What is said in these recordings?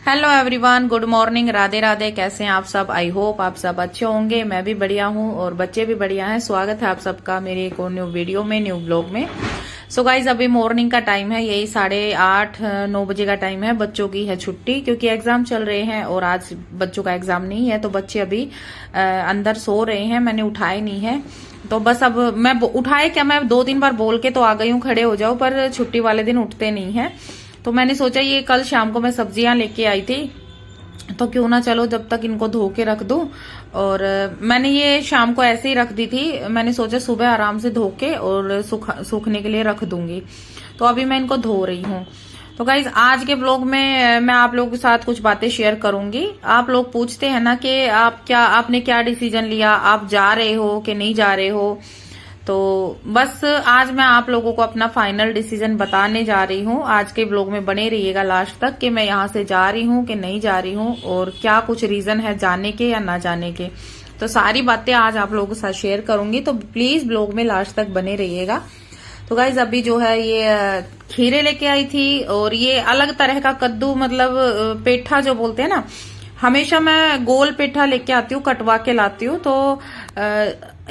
Hello everyone, good morning, Radhe Radhe. कैसे हैं आप सब? आई होप आप सब अच्छे होंगे। मैं भी बढ़िया हूं और बच्चे भी बढ़िया हैं। स्वागत है आप सबका मेरे एक और न्यू वीडियो में, न्यू ब्लॉग में। सो गाइज, अभी मॉर्निंग का टाइम है, यही 8:30-9 बजे का टाइम है। बच्चों की है छुट्टी क्योंकि एग्जाम चल रहे हैं और आज बच्चों का एग्जाम नहीं है, तो बच्चे अभी अंदर सो रहे हैं। मैंने उठाए नहीं है, तो बस अब मैं उठाए क्या, मैं 2-3 बार बोल के तो आ गई हूँ खड़े हो जाओ, पर छुट्टी वाले दिन उठते नहीं है। तो मैंने सोचा ये कल शाम को मैं सब्जियां लेके आई थी, तो क्यों ना चलो जब तक इनको धो के रख दूं। और मैंने ये शाम को ऐसे ही रख दी थी। मैंने सोचा सुबह आराम से धो के और सूखने के लिए रख दूंगी। तो अभी मैं इनको धो रही हूँ। तो गाइज, आज के ब्लॉग में मैं आप लोगों के साथ कुछ बातें शेयर करूंगी। आप लोग पूछते हैं ना कि आपने क्या डिसीजन लिया, आप जा रहे हो कि नहीं जा रहे हो। तो बस आज मैं आप लोगों को अपना फाइनल डिसीजन बताने जा रही हूँ। आज के ब्लॉग में बने रहिएगा लास्ट तक कि मैं यहाँ से जा रही हूँ कि नहीं जा रही हूँ और क्या कुछ रीजन है जाने के या ना जाने के। तो सारी बातें आज आप लोगों के साथ शेयर करूंगी, तो प्लीज ब्लॉग में लास्ट तक बने रहिएगा। तो गाइज, अभी जो है ये खीरे लेके आई थी और ये अलग तरह का कद्दू, मतलब पेठा जो बोलते हैं ना। हमेशा मैं गोल पेठा लेके आती हूँ, कटवा के लाती हूँ। तो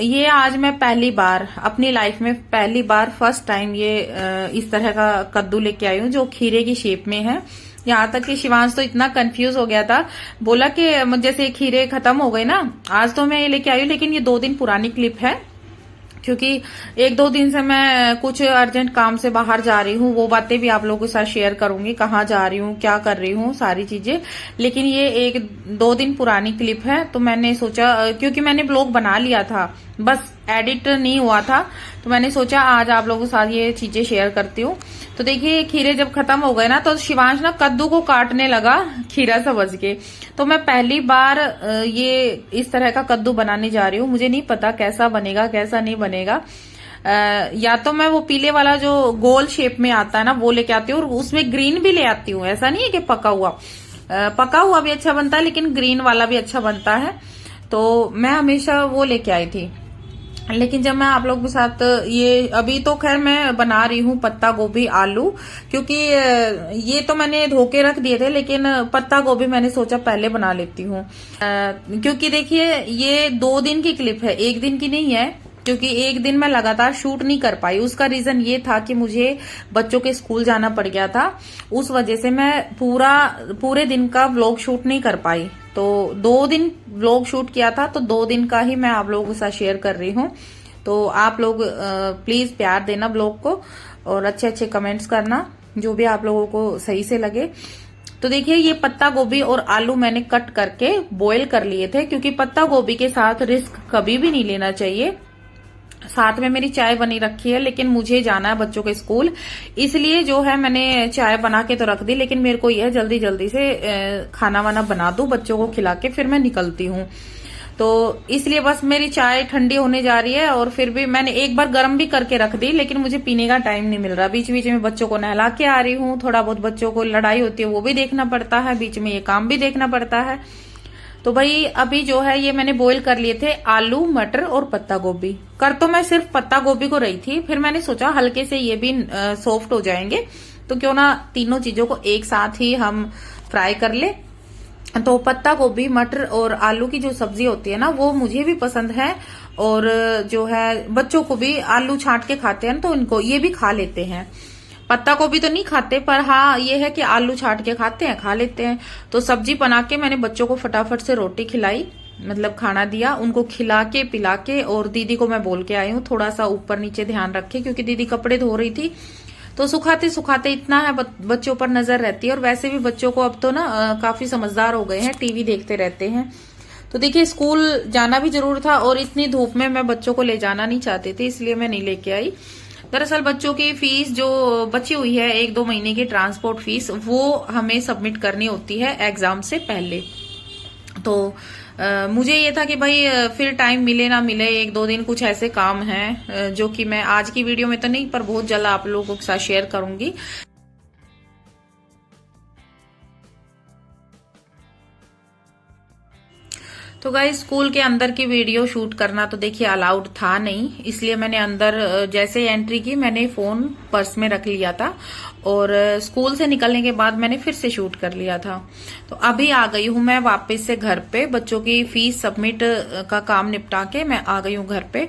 ये आज मैं पहली बार अपनी लाइफ में, पहली बार फर्स्ट टाइम ये इस तरह का कद्दू लेके आई हूँ जो खीरे की शेप में है। यहाँ तक कि शिवांश तो इतना कंफ्यूज हो गया था, बोला कि जैसे खीरे खत्म हो गए ना। आज तो मैं ये लेके आई हूँ, लेकिन ये 2 दिन पुरानी क्लिप है क्योंकि 1-2 दिन से मैं कुछ अर्जेंट काम से बाहर जा रही हूँ। वो बातें भी आप लोगों के साथ शेयर करूंगी, कहाँ जा रही हूँ, क्या कर रही हूँ, सारी चीजें। लेकिन ये 1-2 दिन पुरानी क्लिप है, तो मैंने सोचा, क्योंकि मैंने ब्लॉग बना लिया था, बस एडिट नहीं हुआ था, तो मैंने सोचा आज आप लोगों के साथ ये चीजें शेयर करती हूँ। तो देखिए, खीरे जब खत्म हो गए ना, तो शिवांश ना कद्दू को काटने लगा खीरा समझ के। तो मैं पहली बार ये इस तरह का कद्दू बनाने जा रही हूँ। मुझे नहीं पता कैसा बनेगा, कैसा नहीं बनेगा। या तो मैं वो पीले वाला जो गोल शेप में आता है ना, वो लेके आती हूँ और उसमें ग्रीन भी ले आती हूँ। ऐसा नहीं है कि पका हुआ भी अच्छा बनता है, लेकिन ग्रीन वाला भी अच्छा बनता है। तो मैं हमेशा वो लेके आई थी। लेकिन जब मैं आप लोगों के साथ ये, अभी तो खैर मैं बना रही हूँ पत्ता गोभी आलू, क्योंकि ये तो मैंने धो के रख दिए थे, लेकिन पत्ता गोभी मैंने सोचा पहले बना लेती हूँ। क्योंकि देखिए, ये 2 दिन की क्लिप है, 1 दिन की नहीं है। क्योंकि 1 दिन मैं लगातार शूट नहीं कर पाई, उसका रीजन ये था कि मुझे बच्चों के स्कूल जाना पड़ गया था। उस वजह से मैं पूरे दिन का व्लॉग शूट नहीं कर पाई। तो 2 दिन व्लॉग शूट किया था, तो 2 दिन का ही मैं आप लोगों के साथ शेयर कर रही हूँ। तो आप लोग प्लीज प्यार देना ब्लॉग को और अच्छे अच्छे कमेंट्स करना, जो भी आप लोगों को सही से लगे। तो देखिए, ये पत्ता गोभी और आलू मैंने कट करके बॉईल कर लिए थे, क्योंकि पत्ता गोभी के साथ रिस्क कभी भी नहीं लेना चाहिए। साथ में मेरी चाय बनी रखी है, लेकिन मुझे जाना है बच्चों के स्कूल, इसलिए जो है मैंने चाय बना के तो रख दी, लेकिन मेरे को यह जल्दी जल्दी से खाना वाना बना दूं, बच्चों को खिला के फिर मैं निकलती हूँ। तो इसलिए बस मेरी चाय ठंडी होने जा रही है, और फिर भी मैंने एक बार गर्म भी करके रख दी, लेकिन मुझे पीने का टाइम नहीं मिल रहा। बीच बीच में बच्चों को नहला के आ रही हूँ, थोड़ा बहुत बच्चों को लड़ाई होती है वो भी देखना पड़ता है, बीच में ये काम भी देखना पड़ता है। तो भाई, अभी जो है ये मैंने बॉईल कर लिए थे आलू, मटर और पत्ता गोभी। कर तो मैं सिर्फ पत्ता गोभी को रही थी, फिर मैंने सोचा हल्के से ये भी सॉफ्ट हो जाएंगे, तो क्यों ना तीनों चीजों को एक साथ ही हम फ्राई कर ले। तो पत्ता गोभी, मटर और आलू की जो सब्जी होती है ना, वो मुझे भी पसंद है, और जो है बच्चों को भी आलू छांट के खाते हैं, तो इनको ये भी खा लेते हैं। पत्ता गोभी तो नहीं खाते, पर हाँ ये है कि आलू छाट के खाते हैं, खा लेते हैं। तो सब्जी बना के मैंने बच्चों को फटाफट से रोटी खिलाई, मतलब खाना दिया, उनको खिला के पिला के, और दीदी को मैं बोल के आई हूँ थोड़ा सा ऊपर नीचे ध्यान रखे, क्योंकि दीदी कपड़े धो रही थी। तो सुखाते सुखाते इतना है, बच्चों पर नजर रहती है। और वैसे भी बच्चों को अब तो ना काफी समझदार हो गए हैं, टीवी देखते रहते हैं। तो देखिए, स्कूल जाना भी जरूर था, और इतनी धूप में मैं बच्चों को ले जाना नहीं चाहती थी, इसलिए मैं नहीं लेके आई। दरअसल बच्चों की फीस जो बची हुई है, 1-2 महीने की ट्रांसपोर्ट फीस, वो हमें सबमिट करनी होती है एग्जाम से पहले। तो मुझे ये था कि भाई फिर टाइम मिले ना मिले, 1-2 दिन कुछ ऐसे काम हैं जो कि मैं आज की वीडियो में तो नहीं, पर बहुत जल्द आप लोगों के साथ शेयर करूंगी। तो गाइस स्कूल के अंदर की वीडियो शूट करना तो देखिए अलाउड था नहीं, इसलिए मैंने अंदर जैसे ही एंट्री की मैंने फोन पर्स में रख लिया था और स्कूल से निकलने के बाद मैंने फिर से शूट कर लिया था। तो अभी आ गई हूं मैं वापस से घर पे, बच्चों की फीस सबमिट का काम निपटा के मैं आ गई हूं घर पे।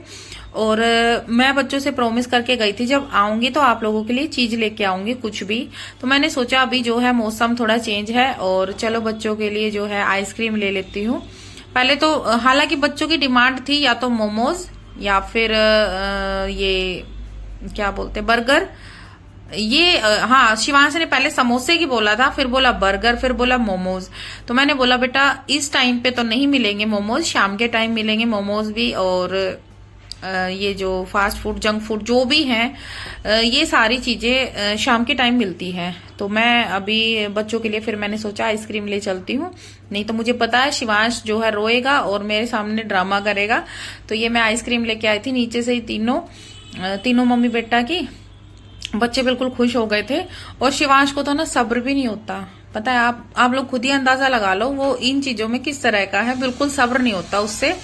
और मैं बच्चों से प्रॉमिस करके गई थी जब आऊंगी तो आप लोगों के लिए चीज लेके आऊंगी कुछ भी। तो मैंने सोचा अभी जो है मौसम थोड़ा चेंज है और चलो बच्चों के लिए जो है आइसक्रीम ले लेती हूँ। पहले तो हालांकि बच्चों की डिमांड थी या तो मोमोज या फिर ये क्या बोलते बर्गर। ये हाँ, शिवांश ने पहले समोसे की बोला था, फिर बोला बर्गर, फिर बोला मोमोज। तो मैंने बोला बेटा इस टाइम पे तो नहीं मिलेंगे मोमोज, शाम के टाइम मिलेंगे मोमोज भी और ये जो फास्ट फूड जंक फूड जो भी हैं ये सारी चीजें शाम के टाइम मिलती हैं। तो मैं अभी बच्चों के लिए फिर मैंने सोचा आइसक्रीम ले चलती हूँ, नहीं तो मुझे पता है शिवांश जो है रोएगा और मेरे सामने ड्रामा करेगा। तो ये मैं आइसक्रीम लेके आई थी नीचे से ही तीनों मम्मी बेटा की। बच्चे बिल्कुल खुश हो गए थे और शिवांश को तो ना सब्र भी नहीं होता, पता है आप लोग खुद ही अंदाजा लगा लो वो इन चीजों में किस तरह का है, बिल्कुल सब्र नहीं होता उससे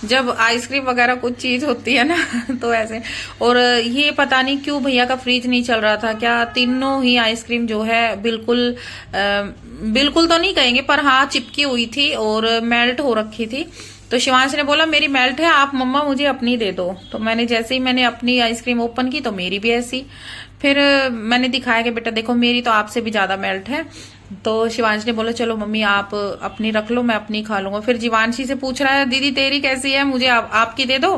जब आइसक्रीम वगैरह कुछ चीज होती है ना तो ऐसे। और ये पता नहीं क्यों भैया का फ्रिज नहीं चल रहा था क्या, तीनों ही आइसक्रीम जो है बिल्कुल बिल्कुल तो नहीं कहेंगे पर हाँ चिपकी हुई थी और मेल्ट हो रखी थी। तो शिवांश ने बोला मेरी मेल्ट है, आप मम्मा मुझे अपनी दे दो। तो मैंने जैसे ही मैंने अपनी आइसक्रीम ओपन की तो मेरी भी ऐसी। फिर मैंने दिखाया कि बेटा देखो मेरी तो आपसे भी ज्यादा मेल्ट है। तो शिवांश ने बोला चलो मम्मी आप अपनी रख लो, मैं अपनी खा लूंगा। फिर जीवांशी से पूछ रहा है दीदी तेरी कैसी है, मुझे आपकी दे दो।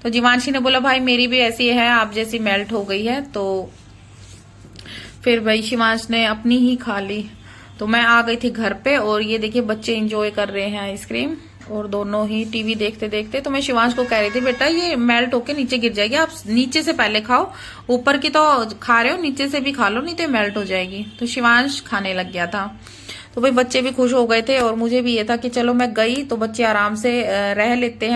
तो जीवांशी ने बोला भाई मेरी भी ऐसी है, आप जैसी मेल्ट हो गई है। तो फिर भाई शिवांश ने अपनी ही खा ली। तो मैं आ गई थी घर पे और ये देखिए बच्चे एंजॉय कर रहे हैं आइसक्रीम और दोनों ही टीवी देखते देखते। तो मैं शिवांश को कह रही थी बेटा ये मेल्ट होके नीचे गिर जाएगी, आप नीचे से पहले खाओ, ऊपर की तो खा रहे हो नीचे से भी खा लो नहीं तो मेल्ट हो जाएगी। तो शिवांश खाने लग गया था। तो भाई बच्चे भी खुश हो गए थे और मुझे भी ये था कि चलो मैं गई तो बच्चे आराम से रह लेते हैं।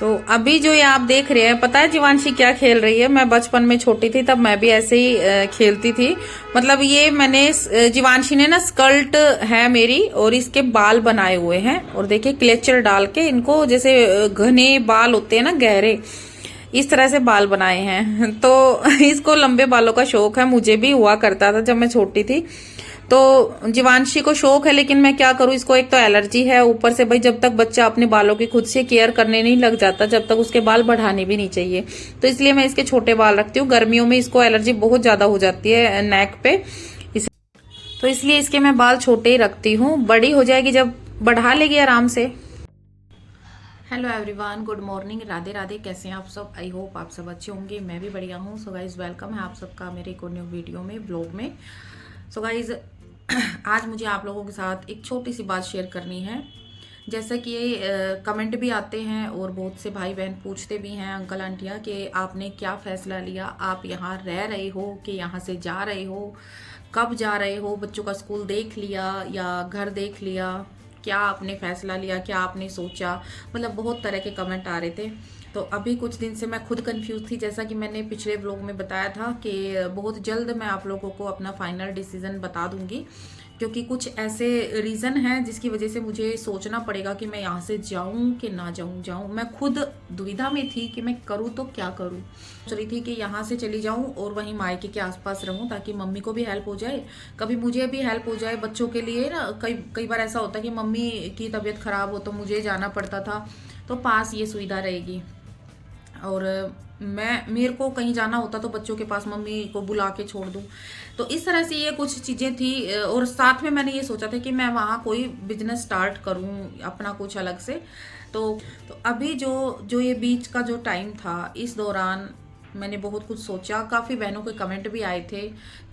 तो अभी जो ये आप देख रहे हैं, पता है जीवांशी क्या खेल रही है, मैं बचपन में छोटी थी तब मैं भी ऐसे ही खेलती थी। मतलब ये मैंने जीवांशी ने ना स्कर्ट है मेरी और इसके बाल बनाए हुए हैं और देखिए क्लेचर डाल के इनको जैसे घने बाल होते हैं ना गहरे, इस तरह से बाल बनाए हैं। तो इसको लंबे बालों का शौक है, मुझे भी हुआ करता था जब मैं छोटी थी। तो जीवांशी को शौक है लेकिन मैं क्या करूं, इसको एक तो एलर्जी है, ऊपर से भाई जब तक बच्चा अपने बालों की खुद से केयर करने नहीं लग जाता जब तक उसके बाल बढ़ाने भी नहीं चाहिए। तो इसलिए मैं इसके छोटे बाल रखती हूँ, गर्मियों में इसको एलर्जी बहुत ज्यादा हो जाती है नेक पे, तो इसलिए इसके मैं बाल छोटे ही रखती हूँ, बड़ी हो जाएगी जब बढ़ा लेगी आराम से। Hello everyone, good morning, Radhe Radhe, कैसे हैं आप सब। आई होप आप सब अच्छे होंगे, मैं भी बढ़िया हूँ। सो गाइज वेलकम है आप सबका मेरे एक न्यू वीडियो में, ब्लॉग में। सो गाइज आज मुझे आप लोगों के साथ एक छोटी सी बात शेयर करनी है। जैसा कि कमेंट भी आते हैं और बहुत से भाई बहन पूछते भी हैं, अंकल आंटियाँ, कि आपने क्या फैसला लिया, आप यहाँ रह रहे हो कि यहाँ से जा रहे हो, कब जा रहे हो, बच्चों का स्कूल देख लिया या घर देख लिया, क्या आपने फैसला लिया, क्या आपने सोचा। मतलब बहुत तरह के कमेंट आ रहे थे। तो अभी कुछ दिन से मैं खुद कंफ्यूज थी, जैसा कि मैंने पिछले व्लॉग में बताया था कि बहुत जल्द मैं आप लोगों को अपना फाइनल डिसीजन बता दूंगी, क्योंकि कुछ ऐसे रीज़न हैं जिसकी वजह से मुझे सोचना पड़ेगा कि मैं यहाँ से जाऊँ कि ना जाऊँ। मैं खुद दुविधा में थी कि मैं करूँ तो क्या करूँ। सोच रही थी कि यहाँ से चली जाऊँ और वहीं मायके के आसपास रहूँ ताकि मम्मी को भी हेल्प हो जाए, कभी मुझे भी हेल्प हो जाए। बच्चों के लिए ना कई बार ऐसा होता है कि मम्मी की तबीयत खराब हो तो मुझे जाना पड़ता था, तो पास ये सुविधा रहेगी। और मेरे को कहीं जाना होता तो बच्चों के पास मम्मी को बुला के छोड़ दूं। तो इस तरह से ये कुछ चीज़ें थी। और साथ में मैंने ये सोचा था कि मैं वहाँ कोई बिजनेस स्टार्ट करूँ अपना कुछ अलग से। तो अभी जो ये बीच का जो टाइम था, इस दौरान मैंने बहुत कुछ सोचा। काफ़ी बहनों के कमेंट भी आए थे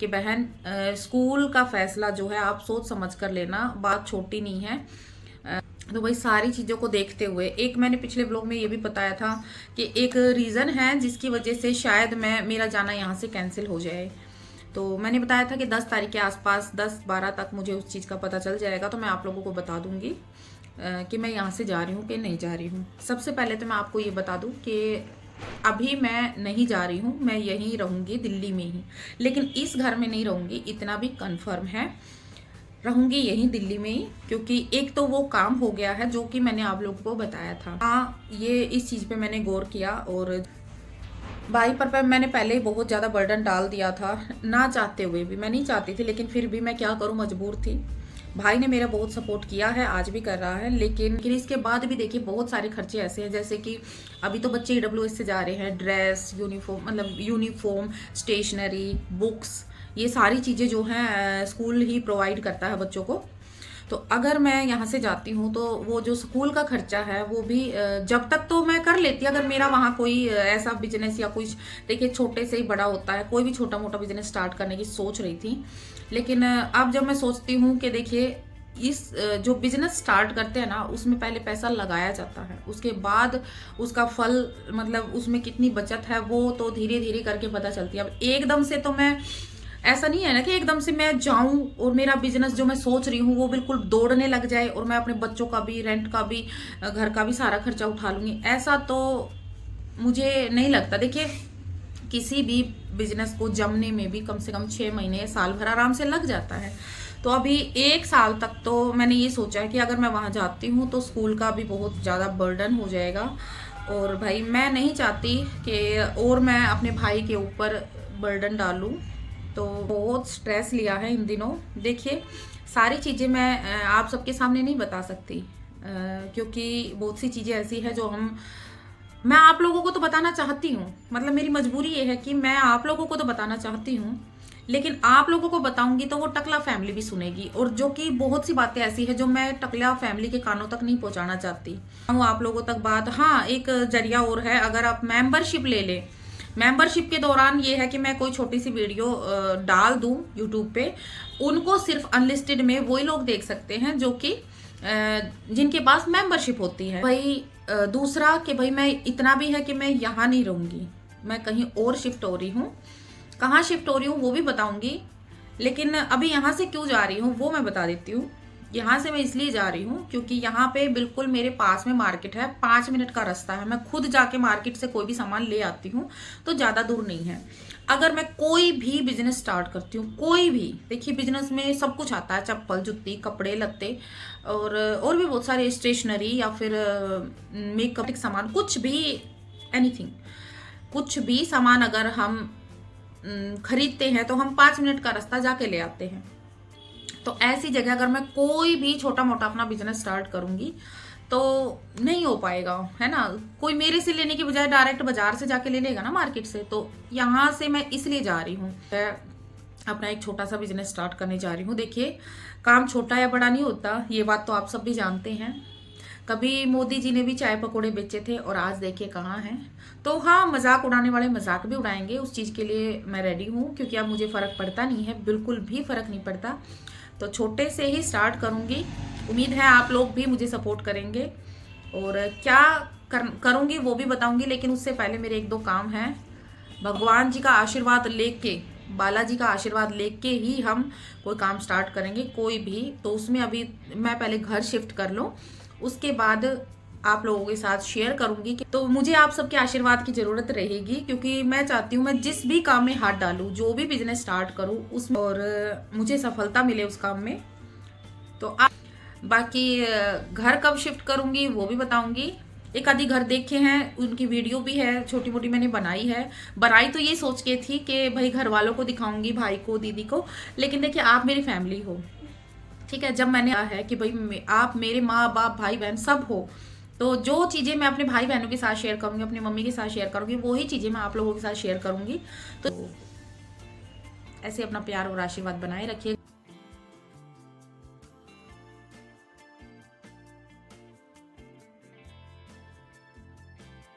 कि बहन स्कूल का फैसला जो है आप सोच समझ कर लेना, बात छोटी नहीं है। तो वही सारी चीज़ों को देखते हुए, एक मैंने पिछले ब्लॉग में ये भी बताया था कि एक रीज़न है जिसकी वजह से शायद मेरा जाना यहाँ से कैंसिल हो जाए। तो मैंने बताया था कि 10 तारीख के आसपास 10-12 तक मुझे उस चीज़ का पता चल जाएगा, तो मैं आप लोगों को बता दूंगी कि मैं यहाँ से जा रही हूँ कि नहीं जा रही हूँ। सबसे पहले तो मैं आपको ये बता दूँ कि अभी मैं नहीं जा रही हूँ, मैं यहीं रहूँगी दिल्ली में ही, लेकिन इस घर में नहीं रहूँगी, इतना भी कन्फर्म है। रहूंगी यहीं दिल्ली में ही, क्योंकि एक तो वो काम हो गया है जो कि मैंने आप लोगों को बताया था। हाँ, ये इस चीज़ पे मैंने गौर किया और भाई पर मैंने पहले ही बहुत ज़्यादा बर्डन डाल दिया था, ना चाहते हुए भी। मैं नहीं चाहती थी, लेकिन फिर भी मैं क्या करूँ, मजबूर थी। भाई ने मेरा बहुत सपोर्ट किया है, आज भी कर रहा है, लेकिन इसके बाद भी देखिए बहुत सारे खर्चे ऐसे हैं, जैसे कि अभी तो बच्चे ईडब्ल्यूएस से जा रहे हैं, ड्रेस, यूनिफॉर्म, मतलब यूनिफॉर्म, स्टेशनरी, बुक्स, ये सारी चीज़ें जो हैं स्कूल ही प्रोवाइड करता है बच्चों को। तो अगर मैं यहाँ से जाती हूँ तो वो जो स्कूल का खर्चा है वो भी जब तक तो मैं कर लेती, अगर मेरा वहाँ कोई ऐसा बिजनेस या कुछ, देखिए छोटे से ही बड़ा होता है, कोई भी छोटा मोटा बिजनेस स्टार्ट करने की सोच रही थी। लेकिन अब जब मैं सोचती हूँ कि देखिए इस जो बिजनेस स्टार्ट करते हैं ना, उसमें पहले पैसा लगाया जाता है, उसके बाद उसका फल, मतलब उसमें कितनी बचत है वो तो धीरे धीरे करके पता चलती है। अब एकदम से तो मैं, ऐसा नहीं है ना कि एकदम से मैं जाऊं और मेरा बिजनेस जो मैं सोच रही हूँ वो बिल्कुल दौड़ने लग जाए और मैं अपने बच्चों का भी, रेंट का भी, घर का भी सारा खर्चा उठा लूंगी, ऐसा तो मुझे नहीं लगता। देखिए किसी भी बिजनेस को जमने में भी कम से कम 6 महीने, साल भर आराम से लग जाता है। तो अभी 1 साल तक तो मैंने ये सोचा है कि अगर मैं वहाँ जाती हूँ तो स्कूल का भी बहुत ज़्यादा बर्डन हो जाएगा, और भाई मैं नहीं चाहती कि और मैं अपने भाई के ऊपर बर्डन डालूँ। तो बहुत स्ट्रेस लिया है इन दिनों। देखिए सारी चीज़ें मैं आप सबके सामने नहीं बता सकती, क्योंकि बहुत सी चीज़ें ऐसी है जो मैं आप लोगों को तो बताना चाहती हूँ, मतलब मेरी मजबूरी ये है कि मैं आप लोगों को तो बताना चाहती हूँ, लेकिन आप लोगों को बताऊंगी तो वो टकला फैमिली भी सुनेगी, और जो कि बहुत सी बातें ऐसी है जो मैं टकला फैमिली के कानों तक नहीं पहुंचाना चाहती हूँ आप लोगों तक बात। हाँ, एक जरिया और है, अगर आप मेंबरशिप ले ले, मेंबरशिप के दौरान ये है कि मैं कोई छोटी सी वीडियो डाल दूं यूट्यूब पे, उनको सिर्फ अनलिस्टेड में वही लोग देख सकते हैं जो कि जिनके पास मेंबरशिप होती है। भाई दूसरा कि भाई मैं इतना भी है कि मैं यहाँ नहीं रहूंगी, मैं कहीं और शिफ्ट हो रही हूँ। कहाँ शिफ्ट हो रही हूँ वो भी बताऊंगी, लेकिन अभी यहाँ से क्यों जा रही हूँ वो मैं बता देती हूँ। यहाँ से मैं इसलिए जा रही हूँ क्योंकि यहाँ पे बिल्कुल मेरे पास में मार्केट है, 5 मिनट का रास्ता है, मैं खुद जाके मार्केट से कोई भी सामान ले आती हूँ, तो ज़्यादा दूर नहीं है। अगर मैं कोई भी बिजनेस स्टार्ट करती हूँ, कोई भी, देखिए बिजनेस में सब कुछ आता है, चप्पल, जूती, कपड़े लत्ते, और भी बहुत सारे, स्टेशनरी या फिर मेकअप सामान, कुछ भी, एनीथिंग, कुछ भी सामान अगर हम खरीदते हैं तो हम 5 मिनट का रास्ता जाके ले आते हैं। तो ऐसी जगह अगर मैं कोई भी छोटा मोटा अपना बिजनेस स्टार्ट करूंगी तो नहीं हो पाएगा, है ना। कोई मेरे से लेने की बजाय डायरेक्ट बाजार से जाके ले लेगा ना, मार्केट से। तो यहाँ से मैं इसलिए जा रही हूँ, अपना एक छोटा सा बिजनेस स्टार्ट करने जा रही हूँ। देखिए काम छोटा या बड़ा नहीं होता, ये बात तो आप सब भी जानते हैं। कभी मोदी जी ने भी चाय पकोड़े बेचे थे और आज देखिए कहाँ हैं। तो हाँ, मजाक उड़ाने वाले मजाक भी उड़ाएंगे, उस चीज़ के लिए मैं रेडी हूँ, क्योंकि अब मुझे फ़र्क पड़ता नहीं है, बिल्कुल भी फ़र्क नहीं पड़ता। तो छोटे से ही स्टार्ट करूँगी, उम्मीद है आप लोग भी मुझे सपोर्ट करेंगे, और क्या करूँगी वो भी बताऊँगी। लेकिन उससे पहले मेरे 1-2 काम हैं। भगवान जी का आशीर्वाद लेके, बालाजी का आशीर्वाद लेके ही हम कोई काम स्टार्ट करेंगे, कोई भी। तो उसमें अभी मैं पहले घर शिफ्ट कर लूँ, उसके बाद आप लोगों के साथ शेयर करूंगी। तो मुझे आप सबके आशीर्वाद की जरूरत रहेगी, क्योंकि मैं चाहती हूँ मैं जिस भी काम में हाथ डालूं, जो भी बिजनेस स्टार्ट करूं उसमें, और मुझे सफलता मिले उस काम में। तो बाकी घर कब शिफ्ट करूंगी वो भी बताऊंगी। एक आधी घर देखे हैं, उनकी वीडियो भी है, छोटी मोटी मैंने बनाई है। बनाई तो ये सोच के थी कि भाई घर वालों को दिखाऊंगी, भाई को, दीदी को, लेकिन देखिए आप मेरी फैमिली हो, ठीक है। जब मैंने कहा है कि भाई आप मेरे माँ बाप, भाई बहन सब हो, तो जो चीज़ें मैं अपने भाई बहनों के साथ शेयर करूंगी, अपनी मम्मी के साथ शेयर करूंगी, वही चीज़ें मैं आप लोगों के साथ शेयर करूंगी। तो ऐसे अपना प्यार और आशीर्वाद बनाए रखिए।